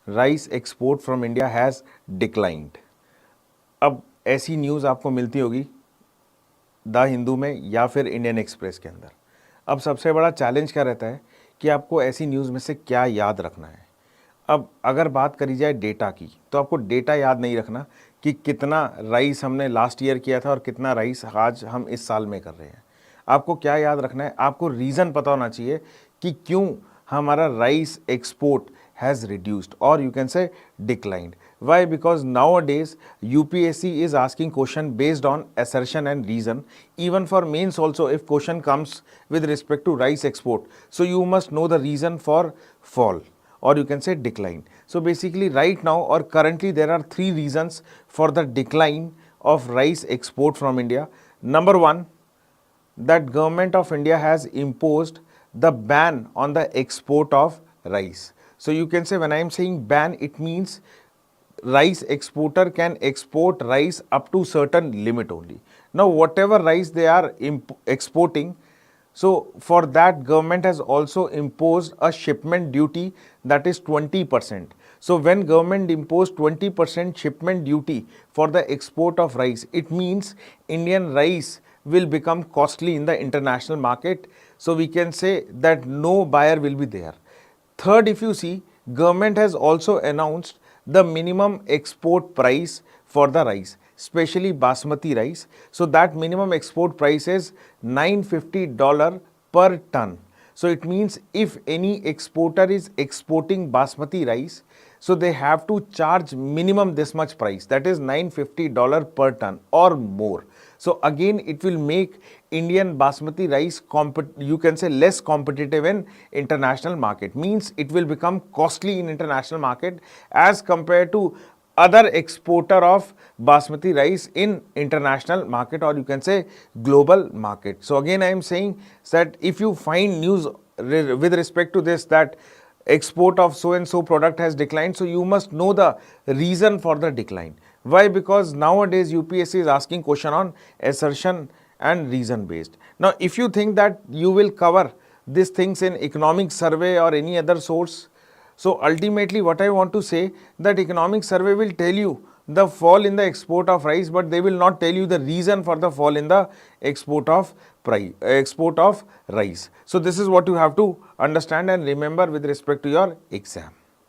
Rice export from India has declined. अब ऐसी news आपको मिलती होगी द हिंदू में या फिर इंडियन एक्सप्रेस के अंदर। अब सबसे बड़ा चैलेंज क्या रहता है कि आपको ऐसी न्यूज़ में से क्या याद रखना है। अब अगर बात करी जाए डेटा की, तो आपको डेटा याद नहीं रखना कि कितना राइस हमने लास्ट ईयर किया था और कितना राइस आज हम इस साल में कर रहे हैं। आपको क्या याद रखना है, आपको रीज़न पता होना चाहिए कि क्यों हमारा rice export has reduced or you can say declined. Why? Because nowadays UPSC is asking question based on assertion and reason. Even for mains also, if question comes with respect to rice export, so you must know the reason for fall or you can say decline. So basically right now or currently there are three reasons for the decline of rice export from India. Number one, that government of India has imposed the ban on the export of rice. So you can say when I am saying ban, it means rice exporter can export rice up to certain limit only. Now whatever rice they are exporting, so for that government has also imposed a shipment duty that is 20%. So when government imposed 20% shipment duty for the export of rice, it means Indian rice will become costly in the international market. So we can say that no buyer will be there. Third, if you see, government has also announced the minimum export price for the rice, especially basmati rice. So that minimum export price is $950 per ton. So it means if any exporter is exporting basmati rice, so they have to charge minimum this much price, that is $950 per ton or more. So again it will make Indian basmati rice you can say less competitive in international market, means it will become costly in international market as compared to other exporter of basmati rice in international market or you can say global market. So again I am saying that if you find news with respect to this that export of so and so product has declined, so you must know the reason for the decline. Why? Because nowadays UPSC is asking question on assertion and reason based. Now if you think that you will cover these things in economic survey or any other source, so ultimately what I want to say that economic survey will tell you the fall in the export of rice, but they will not tell you the reason for the fall in the export of rice. So this is what you have to understand and remember with respect to your exam.